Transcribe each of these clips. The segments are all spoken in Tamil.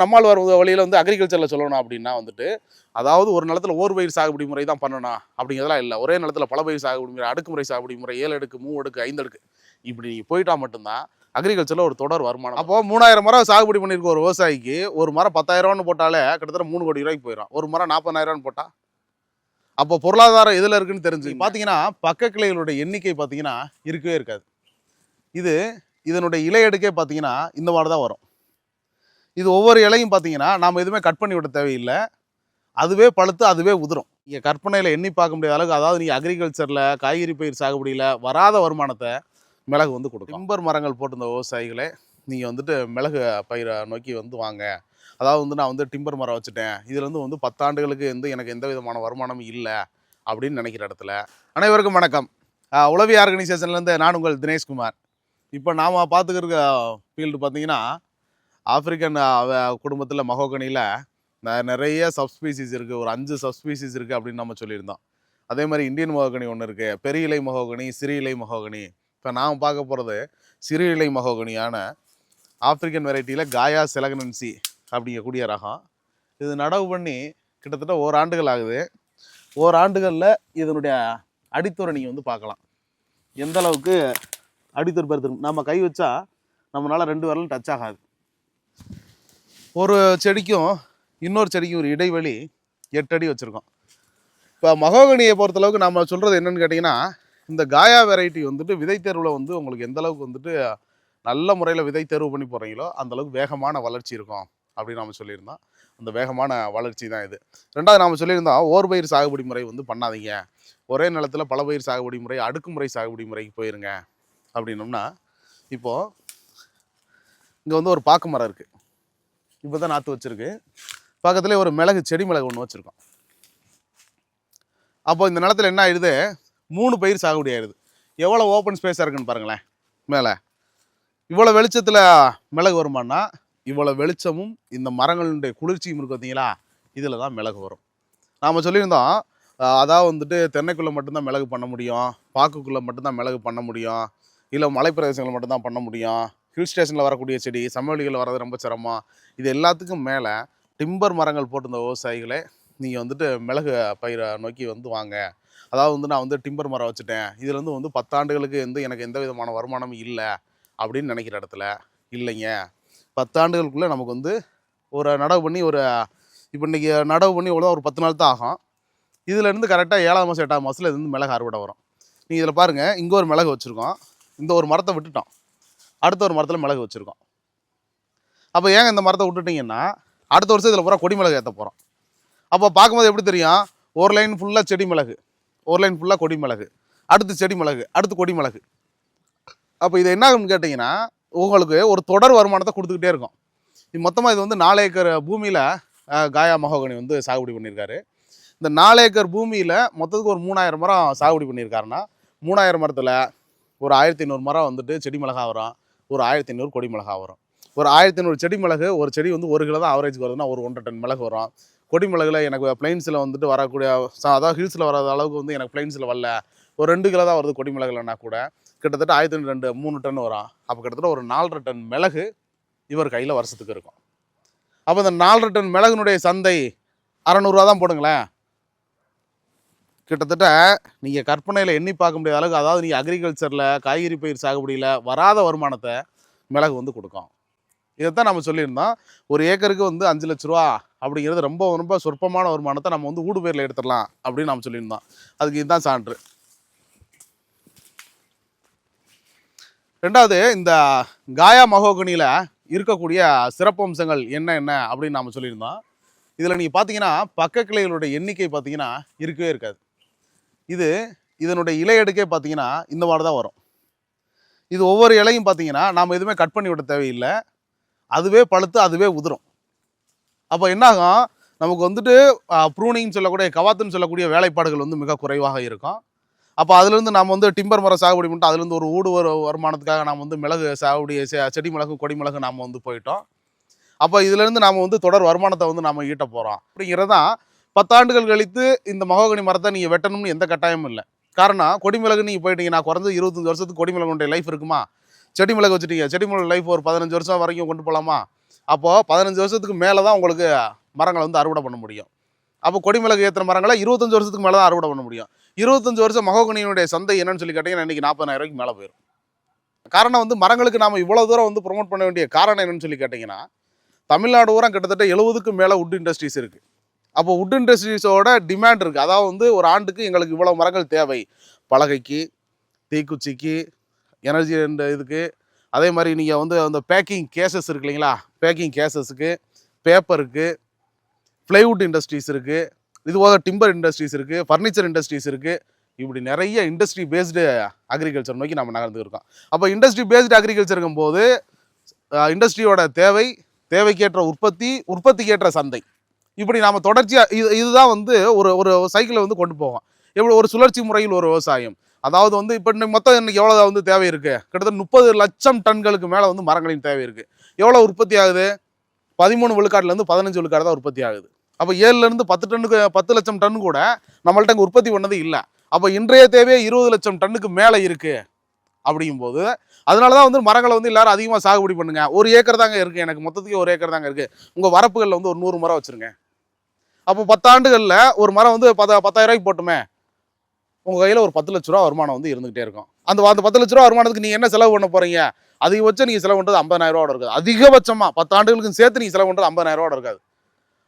நம்மால் வர வழியில் வந்து அக்ரிகல்ச்சரில் சொல்லணும் அப்படின்னா வந்துட்டு அதாவது ஒரு நிலத்தில் ஓர் பயிர் சாகுபடி முறை தான் பண்ணணும் அப்படிங்கிறதெல்லாம் இல்லை. ஒரே நிலத்தில் பல பயிர் சாகுபடி முறை, அடுக்குமுறை சாகுபடி முறை, 7 அடுக்கு 3 அடுக்கு 5 அடுக்கு இப்படி போயிட்டா மட்டும்தான் அக்ரிகல்ச்சரில் ஒரு தொடர் வருமானம். அப்போ 3000 மரம் சாகுபடி பண்ணியிருக்க ஒரு விவசாயிக்கு ஒரு மரம் 10,000 போட்டாலே கிட்டத்தட்ட 3 கோடி ரூபாய்க்கு போயிடும். ஒரு மரம் 40,000 போட்டால் அப்போ பொருளாதாரம் எதில் இருக்குன்னு தெரிஞ்சு பார்த்தீங்கன்னா பக்க கிளைகளுடைய எண்ணிக்கை பார்த்தீங்கன்னா இருக்கவே இருக்காது. இதனுடைய இலை அடுக்கே பார்த்தீங்கன்னா இந்த மாதிரி தான் வரும். இது ஒவ்வொரு இலையும் பார்த்தீங்கன்னா நாம் எதுவுமே கட் பண்ணி விட தேவையில்லை, அதுவே பழுத்து அதுவே உதிரும். நீங்கள் கற்பனையில் எண்ணி பார்க்க முடியாத அளவுக்கு, அதாவது நீங்கள் அக்ரிகல்ச்சரில் காய்கறி பயிர் சாகுபடியில் வராத வருமானத்தை மிளகு வந்து கொடுக்கும். டிம்பர் மரங்கள் போட்டிருந்த விவசாயிகளே, நீங்கள் வந்துட்டு மிளகு பயிரை நோக்கி வந்து வாங்க. அதாவது வந்து நான் வந்து டிம்பர் மரம் வச்சுட்டேன், இதுலேருந்து வந்து 10 ஆண்டுகளுக்கு வந்து எனக்கு எந்த விதமான வருமானமும் இல்லை அப்படின்னு நினைக்கிற இடத்துல அனைவருக்கும் வணக்கம். உளவி ஆர்கனைசேஷன்லேருந்து நான் உங்கள் தினேஷ்குமார். இப்போ நாம் பார்த்துக்கிற ஃபீல்டு பார்த்தீங்கன்னா ஆப்பிரிக்கன் குடும்பத்தில் மகோகனியில் நிறைய சப்ஸ்பீசிஸ் இருக்குது. ஒரு 5 சப்ஸ்பீசிஸ் இருக்குது அப்படின்னு நம்ம சொல்லியிருந்தோம். அதே மாதிரி இந்தியன் மகோகனி ஒன்று இருக்குது, பெரிய இலை மகோகனி, சிறு இலை மகோகனி. இப்போ நாம் பார்க்க போகிறது சிறு இலை மகோகனியான ஆப்பிரிக்கன் வெரைட்டியில் காயா செலகனன்சி அப்படிங்கக்கூடிய ரகம். இது நடவு பண்ணி கிட்டத்தட்ட ஓராண்டுகள் ஆகுது. ஓராண்டுகளில் இதனுடைய அடித்துறை நீங்கள் வந்து பார்க்கலாம். எந்த அளவுக்கு அடித்துறை பெருத்து நம்ம கை வச்சா நம்மளால் 2 விரலும் டச் ஆகாது. ஒரு செடிக்கும் இன்னொரு செடிக்கும் ஒரு இடைவெளி 8 அடி வச்சுருக்கோம். இப்போ மகோகனியை பொறுத்தளவுக்கு நம்ம சொல்கிறது என்னென்னு கேட்டிங்கன்னா, இந்த காயா வெரைட்டி வந்துட்டு விதை தேர்வில் வந்து உங்களுக்கு எந்த அளவுக்கு வந்துட்டு நல்ல முறையில் விதை தேர்வு பண்ணி போகிறீங்களோ அந்தளவுக்கு வேகமான வளர்ச்சி இருக்கும் அப்படின்னு நம்ம சொல்லியிருந்தோம். அந்த வேகமான வளர்ச்சி தான் இது. ரெண்டாவது நாம் சொல்லியிருந்தோம், ஓர் பயிர் சாகுபடி முறை வந்து பண்ணாதீங்க, ஒரே நிலத்தில் பல பயிர் சாகுபடி முறை, அடுக்குமுறை சாகுபடி முறைக்கு போயிருங்க அப்படின்னோம்னா, இப்போது இங்கே வந்து ஒரு பாக்கு மரம் இருக்குது. இப்போ தான் நாற்று வச்சுருக்கு. பக்கத்துலேயே ஒரு மிளகு செடி மிளகு ஒன்று வச்சுருக்கோம். அப்போ இந்த நிலத்தில் என்ன ஆயிடுது, 3 பயிர் சாகுபடி ஆயிடுது. எவ்வளோ ஓப்பன் ஸ்பேஸாக இருக்குன்னு பாருங்களேன். மேலே இவ்வளோ வெளிச்சத்தில் மிளகு வருமானா, இவ்வளோ வெளிச்சமும் இந்த மரங்களுடைய குளிர்ச்சியும் இருக்குது பார்த்தீங்களா, இதில் தான் மிளகு வரும். நாம் சொல்லியிருந்தோம், அதாவது வந்துட்டு தென்னைக்குள்ளே மட்டும்தான் மிளகு பண்ண முடியும், பாக்குக்குள்ளே மட்டும்தான் மிளகு பண்ண முடியும், இல்லை மலைப்பிரதேசங்கள் மட்டும்தான் பண்ண முடியும், ஹில் ஸ்டேஷனில் வரக்கூடிய செடி, சமவெளிகளில் வர்றது ரொம்ப சிரமம். இது எல்லாத்துக்கும் மேலே டிம்பர் மரங்கள் போட்டிருந்த விவசாயிகளே, நீங்கள் வந்துட்டு மிளகு பயிரை நோக்கி வந்து வாங்க. அதாவது வந்து நான் வந்து டிம்பர் மரம் வச்சுட்டேன், இதுலேருந்து வந்து 10 ஆண்டுகளுக்கு வந்து எனக்கு எந்த விதமான வருமானமும் இல்லை அப்படின்னு நினைக்கிற இடத்துல இல்லைங்க. 10 ஆண்டுகளுக்குள்ளே நமக்கு வந்து ஒரு நடவு பண்ணி இப்போ இன்றைக்கி நடவு பண்ணி இவ்வளோ ஒரு 10 நாள் தான் ஆகும். இதுலேருந்து கரெக்டாக 7ஆம் மாதம் 8ஆம் மாதத்தில் இது வந்து மிளகு அறுவடை வரும். நீங்கள் இதில் பாருங்கள், இங்கே ஒரு மிளகு வச்சுருக்கோம், இந்த ஒரு மரத்தை விட்டுட்டோம், அடுத்த ஒரு மரத்தில் மிளகு வச்சுருக்கோம். அப்போ ஏங்க இந்த மரத்தை விட்டுட்டிங்கன்னா, அடுத்த வருஷம் இதில் பூரா கொடி மிளகு ஏற்ற போகிறோம். அப்போ பார்க்கும்போது எப்படி தெரியும், ஒரு லைன் ஃபுல்லாக செடி மிளகு, ஒரு லைன் ஃபுல்லாக கொடி மிளகு, அடுத்து செடி மிளகு, அடுத்து கொடி மிளகு. அப்போ இது என்ன ஆகும்னு கேட்டிங்கன்னா, உங்களுக்கு ஒரு தொடர் வருமானத்தை கொடுத்துக்கிட்டே இருக்கும். இது மொத்தமாக இது வந்து 4 ஏக்கர் பூமியில் காயா மகோகனி வந்து சாகுபடி பண்ணியிருக்காரு. இந்த 4 ஏக்கர் பூமியில் மொத்தத்துக்கு ஒரு 3000 மரம் சாகுபடி பண்ணியிருக்காருன்னா, 3000 மரத்தில் ஒரு 1500 மரம் வந்துட்டு செடி மிளகா வரும், ஒரு 1500 கொடி மிளகா வரும். ஒரு 1500 செடி மிளகு, ஒரு செடி வந்து 1 கிலோ தான் ஆவரேஜ் வருதுன்னா ஒரு 1.5 டன் மிளகு வரும். கொடி மிளகுல எனக்கு பிளைன்ஸில் வந்துட்டு வரக்கூடிய, அதாவது ஹில்ஸில் வராத அளவுக்கு வந்து எனக்கு பிளைன்ஸில் வரல, ஒரு 2 கிலோ தான் வருது கொடி மிளகுலன்னா கூட கிட்டத்தட்ட 1500 3 டன் வரும். அப்போ கிட்டத்தட்ட ஒரு 4.5 டன் மிளகு இவர் கையில் வருஷத்துக்கு இருக்கும். அப்போ இந்த 4.5 டன் மிளகுனுடைய சந்தை 600 ரூபா தான் போடுங்களேன். கிட்டத்தட்ட நீங்கள் கற்பனையில் எண்ணி பார்க்க முடியாத அளவுக்கு, அதாவது நீங்கள் அக்ரிகல்ச்சரில் காய்கறி பயிர் சாகுபடியில் வராத வருமானத்தை மிளகு வந்து கொடுக்கும். இதைத்தான் நம்ம சொல்லியிருந்தோம். ஒரு ஏக்கருக்கு வந்து 5 லட்ச ரூபா அப்படிங்கிறது ரொம்ப ரொம்ப சொற்பமான வருமானத்தை நம்ம வந்து ஊடு பயிரில் எடுத்துடலாம் அப்படின்னு நம்ம சொல்லியிருந்தோம். அதுக்கு இதுதான் சான்று. ரெண்டாவது, இந்த காயா மகோகனியில் இருக்கக்கூடிய சிறப்பம்சங்கள் என்ன அப்படின்னு நாம் சொல்லியிருந்தோம். இதில் நீங்கள் பார்த்தீங்கன்னா பக்க கிளைகளுடைய எண்ணிக்கை பார்த்தீங்கன்னா இருக்கவே இருக்காது. இதனுடைய இலை அடுக்கே பார்த்தீங்கன்னா இந்த மாதிரி தான் வரும். இது ஒவ்வொரு இலையும் பார்த்தீங்கன்னா நாம் எதுவுமே கட் பண்ணி விட தேவையில்லை, அதுவே பழுத்து அதுவே உதிரும். அப்போ என்னாகும், நமக்கு வந்துட்டு ப்ரூனிங் சொல்லக்கூடிய, கவாத்துன்னு சொல்லக்கூடிய வேலைப்பாடுகள் வந்து மிக குறைவாக இருக்கும். அப்போ அதுலேருந்து நம்ம வந்து டிம்பர் மரம் சாகுபடி பண்ணிட்டு அதுலேருந்து ஒரு ஊடு வருமானத்துக்காக நாம் வந்து மிளகு சாகுபடி, செடி மிளகு, கொடி மிளகு நாம் வந்து போயிட்டோம். அப்போ இதுலேருந்து நாம் வந்து தொடர் வருமானத்தை வந்து நம்ம ஈட்ட போகிறோம். அப்படிங்கிறது தான் 10 ஆண்டுகள் கழித்து இந்த மகோகனி மரத்தை நீங்கள் வெட்டணும்னு எந்த கட்டாயமும் இல்லை. காரணம், கொடி மிளகு நீங்கள் போயிட்டீங்கன்னா குறைஞ்சது 25 வருஷத்துக்கு கொடி மிளகுடைய லைஃப் இருக்குமா? செடி மிளகு வச்சுட்டீங்க, செடி மிளகு லைஃப் ஒரு 15 வருஷம் வரைக்கும் கொண்டு போகலாமா? அப்போது 15 வருஷத்துக்கு மேலே தான் உங்களுக்கு மரங்களை வந்து அறுவடை பண்ண முடியும். அப்போ கொடிமிளகு ஏற்றுற மரங்களை 25 வருஷத்துக்கு மேலே தான் அறுவடை பண்ண முடியும். 25 வருஷம் மகோகனியினுடைய சந்தை என்னன்னு சொல்லி கேட்டிங்கன்னா இன்றைக்கி 40,000 ரூபாய்க்கு மேலே போயிடும். காரணம் வந்து மரங்களுக்கு நாம் இவ்வளோ தூரம் வந்து ப்ரொமோட் பண்ண வேண்டிய காரணம் என்னன்னு சொல்லி கேட்டிங்கன்னா, தமிழ்நாடு ஊரம் கிட்டத்தட்ட 70க்கும் மேலே வுட் இண்டஸ்ட்ரீஸ் இருக்குது. அப்போ வுட் இண்டஸ்ட்ரீஸோட டிமாண்ட் இருக்குது. அதாவது வந்து ஒரு ஆண்டுக்கு எங்களுக்கு இவ்வளோ மரங்கள் தேவை. பலகைக்கு, தீக்குச்சிக்கு, எனர்ஜி இதுக்கு, அதே மாதிரி நீங்கள் வந்து அந்த பேக்கிங் கேசஸ் இருக்கு இல்லைங்களா, பேக்கிங் கேசஸுக்கு, பேப்பருக்கு, ப்ளைவுட் இண்டஸ்ட்ரீஸ் இருக்குது, இது போக டிம்பர் இண்டஸ்ட்ரீஸ் இருக்குது, ஃபர்னிச்சர் இண்டஸ்ட்ரீஸ் இருக்குது. இப்படி நிறைய இண்டஸ்ட்ரி பேஸ்டு அக்ரிகல்ச்சர் நோக்கி நம்ம நகர்ந்துருக்கோம். அப்போ இண்டஸ்ட்ரி பேஸ்டு அக்ரிகல்ச்சருக்கும் போது இண்டஸ்ட்ரியோட தேவைக்கேற்ற உற்பத்திக்கேற்ற சந்தை, இப்படி நாம் தொடர்ச்சியாக இதுதான் வந்து ஒரு சைக்கிளை வந்து கொண்டு போவோம். எப்படி ஒரு சுழற்சி முறையில் ஒரு விவசாயம். அதாவது வந்து இப்போ மொத்தம் இன்னைக்கு எவ்வளோ வந்து தேவை இருக்குது? கிட்டத்தட்ட 30 லட்சம் டன்களுக்கு மேலே வந்து மரங்களின் தேவை இருக்குது. எவ்வளோ உற்பத்தி ஆகுது? 13 விழுக்காடுலேருந்து 15 விழுக்காடு தான் உற்பத்தி ஆகுது. அப்போ 7லேருந்து 10 லட்சம் டன் கூட நம்மள்ட்ட இங்கே உற்பத்தி பண்ணது இல்லை. அப்போ இன்றைய தேவையே 20 லட்சம் டன்னுக்கு மேலே இருக்குது. அப்படிங்கும்போது அதனால தான் வந்து மரங்களை வந்து எல்லாரும் அதிகமாக சாகுபடி பண்ணுங்க. 1 ஏக்கர் தாங்க இருக்குது, எனக்கு மொத்தத்துக்கு 1 ஏக்கர் தாங்க இருக்குது. உங்கள் வரப்புகளில் வந்து ஒரு 100 மரம் வச்சுருங்க. அப்போ 10 ஆண்டுகளில் ஒரு மரம் வந்து 10,000 ரூபாய்க்கு போட்டுமே, உங்கள் கையில் ஒரு 10 லட்ச ரூபா வருமானம் வந்து இருந்துகிட்டே இருக்கும். அந்த 10 லட்ச ரூபா வருமானத்துக்கு நீங்கள் என்ன செலவு பண்ண போகிறீங்க? அதிகபட்சம் நீங்கள் செலவு பண்ணுறது 50,000 ரூபா இருக்காது. அதிகபட்சமாக 10 ஆண்டுகளுக்கு சேர்த்து நீங்கள் செலவு பண்ணுறது 50,000 ரூபா இருக்காது.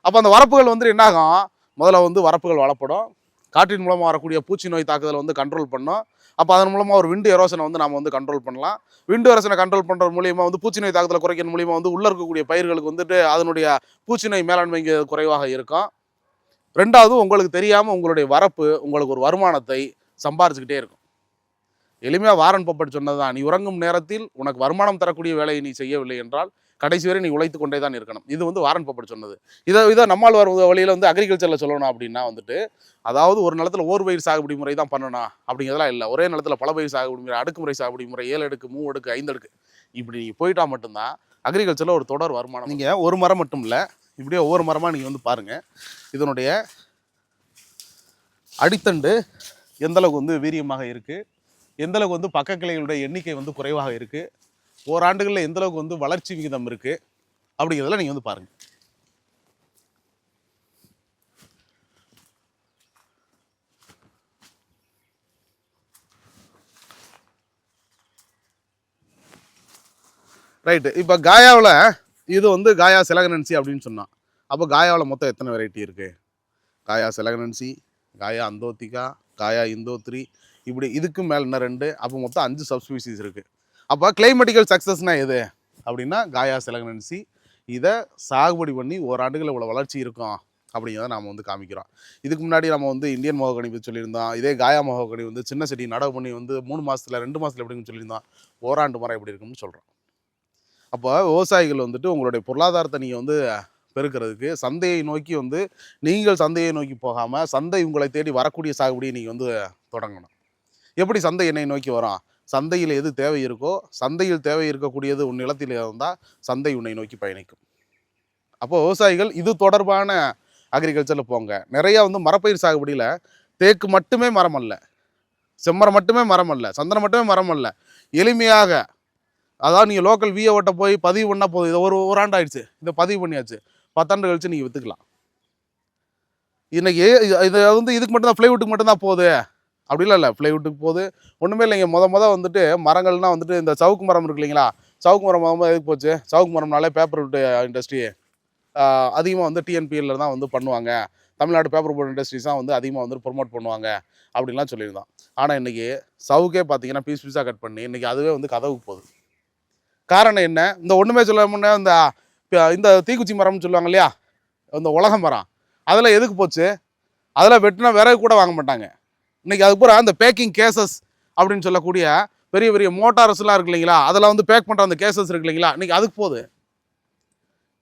அப்போ அந்த வரப்புகள் வந்து என்னாகும்? முதல்ல வந்து வரப்புகள் வளப்படும். காற்றின் மூலமாக வரக்கூடிய பூச்சி நோய் தாக்குதலை வந்து கண்ட்ரோல் பண்ணும். அப்போ அதன் மூலமாக ஒரு விண்டு எரோசனை வந்து நம்ம வந்து கண்ட்ரோல் பண்ணலாம். விண்டு எரோசனை கண்ட்ரோல் பண்ணுறது மூலியமாக வந்து பூச்சி நோய் தாக்குதலை குறைக்கிற மூலியமாக வந்து உள்ளே இருக்கக்கூடிய பயிர்களுக்கு வந்துட்டு அதனுடைய பூச்சி நோய் மேலாண்மை குறைவாக இருக்கும். ரெண்டாவது, உங்களுக்கு தெரியாமல் உங்களுடைய வரப்பு உங்களுக்கு ஒரு வருமானத்தை சம்பாரிச்சுக்கிட்டே இருக்கும். எளிமையாக வாரன் பஃபெட் சொன்னது தான், நீ உறங்கும் நேரத்தில் உனக்கு வருமானம் தரக்கூடிய வேலையை நீ செய்யவில்லை என்றால் கடைசி வரை நீ உழைத்து கொண்டே தான் இருக்கணும். இது வந்து வாரன் பஃபெட் சொன்னது. இதை நம்மால் வர வழியில் வந்து அக்ரிகல்ச்சரில் சொல்லணும் அப்படின்னா வந்துட்டு, அதாவது ஒரு நிலத்தில் ஓர் பயிர் சாகுபடி முறை தான் பண்ணணும் அப்படிங்கிறதெல்லாம் இல்லை. ஒரே நிலத்தில் பல பயிர் சாகுபடி முறை, அடுக்குமுறை சாகுபடி முறை, 7 அடுக்கு, 3 அடுக்கு, 5 அடுக்கு, இப்படி போயிட்டா மட்டும்தான் அக்ரிகல்ச்சரில் ஒரு தொடர் வருமானம். நீங்கள் ஒரு மரம் மட்டும் இல்லை, இப்படியே ஒவ்வொரு மரமாக நீங்கள் வந்து பாருங்கள். இதனுடைய அடித்தண்டு எந்தளவுக்கு வந்து வீரியமாக இருக்குது, எந்தளவுக்கு வந்து பக்க கிளைகளுடைய எண்ணிக்கை வந்து குறைவாக இருக்குது, ஓராண்டுகளில் எந்தளவுக்கு வந்து வளர்ச்சி விகிதம் இருக்குது அப்படிங்கிறதெல்லாம் நீங்கள் வந்து பாருங்கள். ரைட்டு. இப்போ காயாவில் இது வந்து காயா செலகனன்சி அப்படின்னு சொன்னான். அப்போ காயாவில் மொத்தம் எத்தனை வெரைட்டி இருக்குது? காயா செலகனன்சி, காயா அந்தோத்திகா, காயா இந்தோத்ரி, இப்படி இதுக்கு மேலே இன்னும் 2, அப்போ மொத்தம் 5 சப்ஸ்பீசிஸ் இருக்குது. அப்போ கிளைமேட்டிக்கல் சக்ஸஸ்னால் எது அப்படின்னா காயா செலகனன்சி. இதை சாகுபடி பண்ணி ஓராண்டுகளில் இவ்வளோ வளர்ச்சி இருக்கும் அப்படிங்கிறத நாம் வந்து காமிக்கிறோம். இதுக்கு முன்னாடி நம்ம வந்து இந்தியன் மகோகனி பற்றி சொல்லியிருந்தோம். இதே காயா மகோகனி வந்து சின்ன செடி நடவு பண்ணி வந்து 3 மாதத்தில் 2 மாதத்தில் எப்படின்னு சொல்லியிருந்தோம். ஓராண்டு மரம் எப்படி இருக்குன்னு சொல்கிறோம். அப்போ விவசாயிகள் வந்துட்டு உங்களுடைய பொருளாதாரத்தை நீங்கள் வந்து பெருக்கிறதுக்கு சந்தையை நோக்கி வந்து நீங்கள் சந்தையை நோக்கி போகாமல் சந்தை உங்களை தேடி வரக்கூடிய சாகுபடியை நீங்கள் வந்து தொடங்கணும். எப்படி சந்தை என்னை நோக்கி வரும்? சந்தையில் எது தேவை இருக்கோ, சந்தையில் தேவை இருக்கக்கூடியது உன் நிலத்தில் இருந்தால் சந்தை உன்னை நோக்கி பயணிக்கும். அப்போது விவசாயிகள் இது தொடர்பான அக்ரிகல்ச்சரில் போங்க. நிறையா வந்து மரப்பயிர் சாகுபடியில் தேக்கு மட்டுமே மரம் அல்ல, செம்மரம் மட்டுமே மரம் அல்ல, சந்தனம் மட்டுமே மரம் அல்ல, எளிமையாக அதாவது நீங்கள் லோக்கல் விஏஓட்ட போய் பதிவு பண்ணால் போதும். இதை ஒரு ஆண்டு ஆயிடுச்சு, இதை பதிவு பண்ணியாச்சு, 10 ஆண்டு கழிச்சு நீங்கள் விற்றுக்கலாம். இன்றைக்கி இதை வந்து இதுக்கு மட்டும்தான் ப்ளைவுட்டுக்கு மட்டும்தான் போகுது அப்படிலாம் இல்லை. ப்ளைவுட்டுக்கு போகுது, ஒன்றுமே இல்லைங்க. மொதல் வந்துட்டு மரங்கள்னால் வந்துட்டு இந்த சவுக்கு மரம் இருக்கு இல்லைங்களா, சவுக்கு மரம் எதுக்கு போச்சு? சவுக்கு மரம்னாலே பேப்பர் இண்டஸ்ட்ரி அதிகமாக வந்து டிஎன்பிஎல்ல தான் வந்து பண்ணுவாங்க, தமிழ்நாடு பேப்பர் போர்ட் இண்டஸ்ட்ரீஸ் தான் வந்து அதிகமாக வந்து ப்ரொமோட் பண்ணுவாங்க அப்படின்லாம் சொல்லியிருந்தோம். ஆனால் இன்றைக்கி சவுக்கே பார்த்தீங்கன்னா பீஸாக கட் பண்ணி இன்றைக்கி அதுவே வந்து கதவுக்கு போகுது. காரணம் என்ன? இந்த ஒன்றுமே சொல்ல முன்னே இந்த தீக்குச்சி மரம்னு சொல்லுவாங்க இல்லையா, இந்த உலக மரம், அதில் எதுக்கு போச்சு? அதில் வெட்டினா விறகு கூட வாங்க மாட்டாங்க. இன்றைக்கி அதுக்கு பூரா அந்த பேக்கிங் கேசஸ் அப்படின்னு சொல்லக்கூடிய பெரிய பெரிய மோட்டார்ஸ்லாம் இருக்கு இல்லைங்களா, அதில் வந்து பேக் பண்ணுற அந்த கேசஸ் இருக்கு இல்லைங்களா, இன்றைக்கி அதுக்கு போகுது.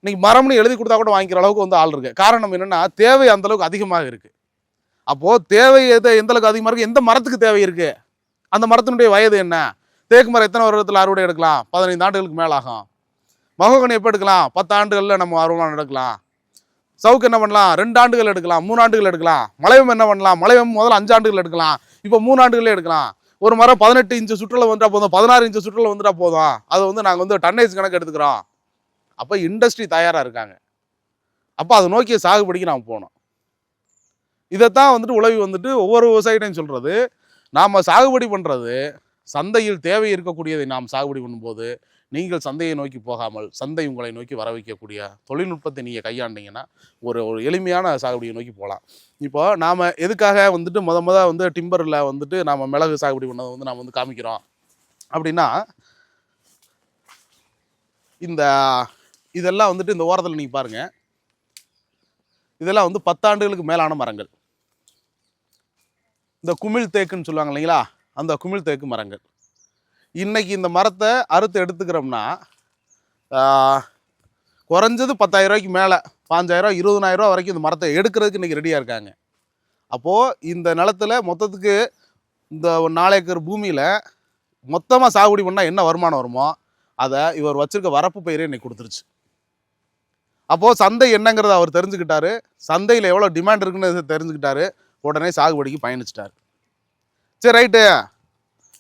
இன்றைக்கி மரம்னு எழுதி கொடுத்தா கூட வாங்கிக்கிற அளவுக்கு வந்து ஆள் இருக்குது. காரணம் என்னென்னா தேவை அந்தளவுக்கு அதிகமாக இருக்குது. அப்போது தேவை எந்தளவுக்கு அதிகமாக இருக்குது, எந்த மரத்துக்கு தேவை இருக்குது, அந்த மரத்தினுடைய வயது என்ன? தேக்கு மரம் எத்தனை வருடத்தில் அறுவடை எடுக்கலாம்? 15 ஆண்டுகளுக்கு மேலே ஆகும். மகோகனி எப்போ எடுக்கலாம்? 10 ஆண்டுகளில் நம்ம வருமானம் எடுக்கலாம். சவுக்கு என்ன பண்ணலாம்? 2 ஆண்டுகள் எடுக்கலாம், 3 ஆண்டுகள் எடுக்கலாம். மலைவம் என்ன பண்ணலாம்? மலைவம் முதல்ல 5 ஆண்டுகள் எடுக்கலாம், இப்போ 3 ஆண்டுகளே எடுக்கலாம். ஒரு மரம் 18 இன்ச்சு சுற்றுலா வந்துட்டா போதும், 16 இன்ச்சு சுற்றுலா வந்துட்டா போதும். அது வந்து நாங்கள் வந்து டன்னேஜ் கணக்கு எடுத்துக்கிறோம் அப்போ இண்டஸ்ட்ரி தயாராக இருக்காங்க. அப்போ அதை நோக்கிய சாகுபடிக்கு நாம் போகணும். இதைத்தான் வந்துட்டு உழவி வந்துட்டு ஒவ்வொரு விவசாயிகிட்டையும் சொல்கிறது, நாம் சாகுபடி பண்ணுறது சந்தையில் தேவை இருக்கக்கூடியதை நாம் சாகுபடி பண்ணும்போது, நீங்கள் சந்தையை நோக்கி போகாமல் சந்தை உங்களை நோக்கி வர வைக்கக்கூடிய தொழில்நுட்பத்தை நீங்கள் கையாண்டீங்கன்னா ஒரு ஒரு எளிமையான சாகுபடியை நோக்கி போகலாம். இப்போ நாம் எதுக்காக வந்துட்டு வந்து டிம்பரில் வந்துட்டு நாம் மிளகு சாகுபடி பண்ணதை வந்து நாம் வந்து காமிக்கிறோம் அப்படின்னா, இந்த இதெல்லாம் வந்துட்டு இந்த ஓரத்தில் நீங்கள் பாருங்கள், இதெல்லாம் வந்து 10 ஆண்டுகளுக்கு மேலான மரங்கள். இந்த குமிழ் தேக்குன்னு சொல்லுவாங்க இல்லைங்களா, அந்த குமிழ் தேக்கு மரங்கள். இன்னைக்கு இந்த மரத்தை அறுத்து எடுத்துக்கிறோம்னா குறைஞ்சது 10,000 ரூபாய்க்கு மேலே, 5,000 20,000 ரூபா வரைக்கும் இந்த மரத்தை எடுக்கிறதுக்கு இன்றைக்கி ரெடியாக இருக்காங்க. அப்போது இந்த நிலத்தில் மொத்தத்துக்கு இந்த 4 ஏக்கர் பூமியில் மொத்தமாக சாகுபடி பண்ணால் என்ன வருமானம் வருமோ அதை இவர் வச்சிருக்க வரப்பு பயிரே இன்னைக்கு கொடுத்துருச்சு. அப்போது சந்தை என்னங்கிறத அவர் தெரிஞ்சுக்கிட்டாரு, சந்தையில் எவ்வளோ டிமாண்ட் இருக்குன்னு தெரிஞ்சுக்கிட்டாரு, உடனே சாகுபடிக்கு பயணிச்சிட்டார். சரி ரைட்டு,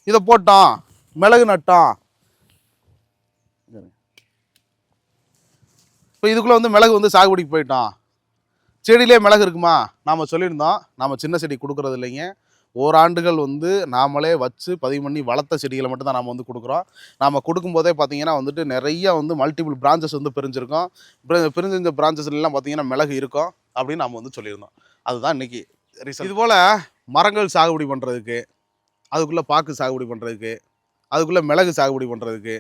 இதை போட்டோம், மிளகு நட்டோம், இப்போ இதுக்குள்ளே வந்து மிளகு வந்து சாகுபடிக்கு போயிட்டோம். செடியிலே மிளகு இருக்குமா? நாம் சொல்லியிருந்தோம், நாம் சின்ன செடி கொடுக்குறது இல்லைங்க. ஓராண்டுகள் வந்து நாமளே வச்சு பதிவு பண்ணி வளர்த்த செடிகளை மட்டும் தான் நாம் வந்து கொடுக்குறோம். நாம் கொடுக்கும்போதே பார்த்தீங்கன்னா வந்துட்டு நிறைய வந்து மல்டிபிள் பிரான்ச்சஸ் வந்து பிரிஞ்சிருக்கோம். பிரிஞ்ச பிரான்ச்சஸ்லாம் பார்த்தீங்கன்னா மிளகு இருக்கும் அப்படின்னு நாம் வந்து சொல்லியிருந்தோம். அதுதான் இன்றைக்கி ரீசன். இதுபோல் மரங்கள் சாகுபடி பண்ணுறதுக்கு, அதுக்குள்ளே பாக்கு சாகுபடி பண்ணுறதுக்கு, அதுக்குள்ளே மிளகு சாகுபடி பண்ணுறதுக்கு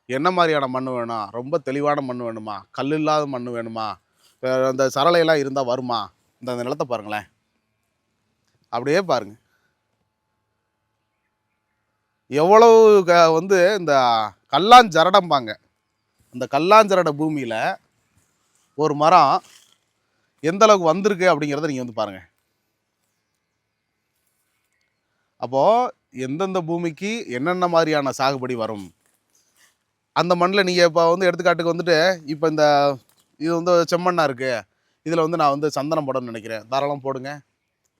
என்ன மாதிரியான மண் வேணும்? ரொம்ப தெளிவான மண் வேணுமா? கல் இல்லாத மண் வேணுமா? அந்த சரளையெல்லாம் இருந்தால் வருமா? இந்த நிலத்தை பாருங்களேன், அப்படியே பாருங்கள். எவ்வளவு வந்து இந்த கல்லாஞ்சரடம்பாங்க, அந்த கல்லாஞ்சரட பூமியில் ஒரு மரம் எந்த அளவுக்கு வந்திருக்கு அப்படிங்கிறத நீங்கள் வந்து பாருங்கள். அப்போது எந்தெந்த பூமிக்கு என்னென்ன மாதிரியான சாகுபடி வரும், அந்த மண்ணில் நீங்கள் இப்போ வந்து எடுத்துக்காட்டுக்கு வந்துட்டு இப்போ இந்த இது வந்து செம்மண்ணாக இருக்குது, இதில் வந்து நான் வந்து சந்தனம் போடணும்னு நினைக்கிறேன், தாராளமாக போடுங்க.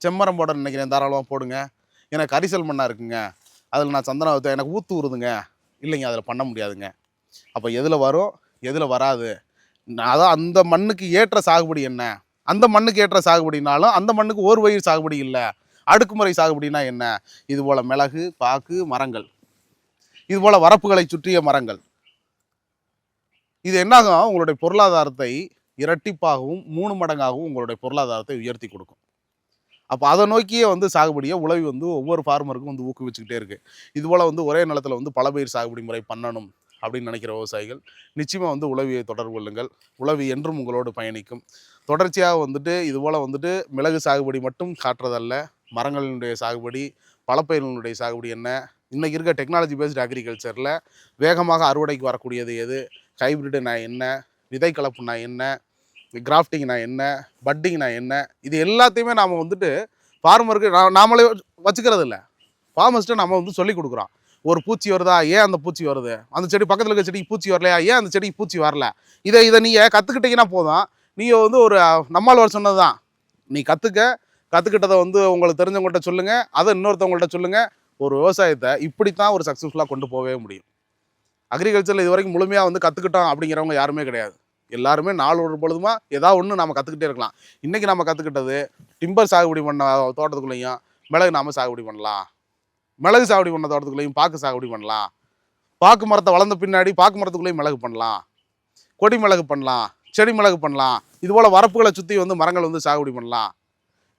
செம்மரம் போடணும்னு நினைக்கிறேன், தாராளமாக போடுங்க. எனக்கு கரிசல் மண்ணாக இருக்குங்க, அதில் நான் சந்தனம் எனக்கு ஊற்று வருதுங்க, இல்லைங்க அதில் பண்ண முடியாதுங்க. அப்போ எதில் வரும் எதில் வராது, அதான் அந்த மண்ணுக்கு ஏற்ற சாகுபடி என்ன, அந்த மண்ணுக்கு ஏற்ற சாகுபடினாலும் அந்த மண்ணுக்கு ஒரு வயிறு சாகுபடி இல்லை, அடுக்குமுறை சாகுபடினா என்ன, இதுபோல் மிளகு பாக்கு மரங்கள், இதுபோல் வரப்புகளை சுற்றிய மரங்கள், இது என்னாகும், உங்களுடைய பொருளாதாரத்தை இரட்டிப்பாகவும் 3 மடங்காகவும் உங்களுடைய பொருளாதாரத்தை உயர்த்தி கொடுக்கும். அப்போ அதை நோக்கியே வந்து சாகுபடியை உழவி வந்து ஒவ்வொரு ஃபார்மருக்கும் வந்து ஊக்குவிச்சுக்கிட்டே இருக்குது. இதுபோல் வந்து ஒரே நிலத்தில் வந்து பல பயிர் சாகுபடி முறை பண்ணணும் அப்படின்னு நினைக்கிற விவசாயிகள் நிச்சயமாக வந்து உழவியை தொடர்பு கொள்ளுங்கள். உழவி என்றும் உங்களோடு பயணிக்கும். தொடர்ச்சியாக வந்துட்டு இதுபோல் வந்துட்டு மிளகு சாகுபடி மட்டும் காட்டுறதல்ல, மரங்களினுடைய சாகுபடி, பலப்பயிர்களுடைய சாகுபடி என்ன, இன்றைக்கி இருக்க டெக்னாலஜி பேஸ்டு அக்ரிகல்ச்சரில் வேகமாக அறுவடைக்கு வரக்கூடியது எது, ஹைப்ரிடுனா என்ன, விதை கலப்புனா என்ன, கிராஃப்டிங்னா என்ன, பட்டிங்னா என்ன, இது எல்லாத்தையுமே நாம் வந்துட்டு ஃபார்மருக்கு நாமளே வச்சுக்கிறது இல்லை, ஃபார்மர்ஸ்ட்டு நம்ம வந்து சொல்லி கொடுக்குறோம். ஒரு பூச்சி வருதா, ஏன் அந்த பூச்சி வருது, அந்த செடி பக்கத்தில் இருக்க செடிக்கு பூச்சி வரலையா, ஏன் அந்த செடிக்கு பூச்சி வரல, இதை நீங்கள் கற்றுக்கிட்டிங்கன்னா போதும். நீங்கள் வந்து ஒரு நம்மாழ்வார் சொன்னது தான், நீ கற்றுக்கிட்டதை வந்து உங்களுக்கு தெரிஞ்சவங்கள்ட்ட சொல்லுங்கள், அதை இன்னொருத்தவங்கள்ட்ட சொல்லுங்கள். ஒரு விவசாயத்தை இப்படித்தான் ஒரு சக்ஸஸ்ஃபுல்லாக கொண்டு போகவே முடியும். அக்ரிகல்ச்சரில் இது வரைக்கும் முழுமையாக வந்து கற்றுக்கிட்டோம் அப்படிங்கிறவங்க யாருமே கிடையாது. எல்லாருமே நாள் ஒரு பொழுதுமா ஏதாவது ஒன்று நம்ம கற்றுக்கிட்டே இருக்கலாம். இன்றைக்கி நம்ம கற்றுக்கிட்டது டிம்பர் சாகுபடி பண்ண தோட்டத்துக்குள்ளேயும் மிளகு நாம் சாகுபடி பண்ணலாம், மிளகு சாகுபடி பண்ண தோட்டத்துக்குள்ளேயும் பாக்கு சாகுபடி பண்ணலாம், பாக்கு மரத்தை வளர்ந்த பின்னாடி பாக்கு மரத்துக்குள்ளேயும் மிளகு பண்ணலாம், கொடி மிளகு பண்ணலாம், செடி மிளகு பண்ணலாம், இதுபோல் வரப்புகளை சுற்றி வந்து மரங்கள் வந்து சாகுபடி பண்ணலாம்.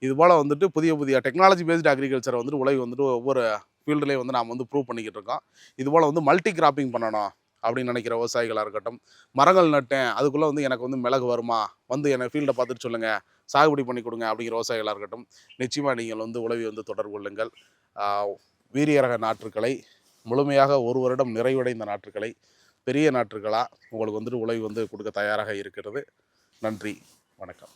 இதுபோல் வந்துட்டு புதிய புதிய டெக்னாலஜி பேஸ்டு அக்ரிகல்ச்சரை வந்துட்டு உலகம் வந்துட்டு ஒவ்வொரு ஃபீல்டுலேயும் வந்து நாம் வந்து ப்ரூவ் பண்ணிக்கிட்டு இருக்கோம். இதுபோல் வந்து மல்டி கிராப்பிங் பண்ணணும் அப்படின்னு நினைக்கிற விவசாயிகளாக இருக்கட்டும், மரங்கள் நட்டேன் அதுக்குள்ளே வந்து எனக்கு வந்து மிளகு வருமா, வந்து என்னை ஃபீல்டை பார்த்துட்டு சொல்லுங்கள், சாகுபடி பண்ணி கொடுங்க அப்படிங்கிற விவசாயிகளாக இருக்கட்டும், நிச்சயமாக நீங்கள் வந்து உழவி வந்து தொடர்பு கொள்ளுங்கள். வீரிய ரக நாற்றுக்களை முழுமையாக 1 வருடம் நிறைவடைந்த நாற்றுக்களை பெரிய நாற்றுக்களாக உங்களுக்கு வந்துட்டு உழவி வந்து கொடுக்க தயாராக இருக்கிறது. நன்றி, வணக்கம்.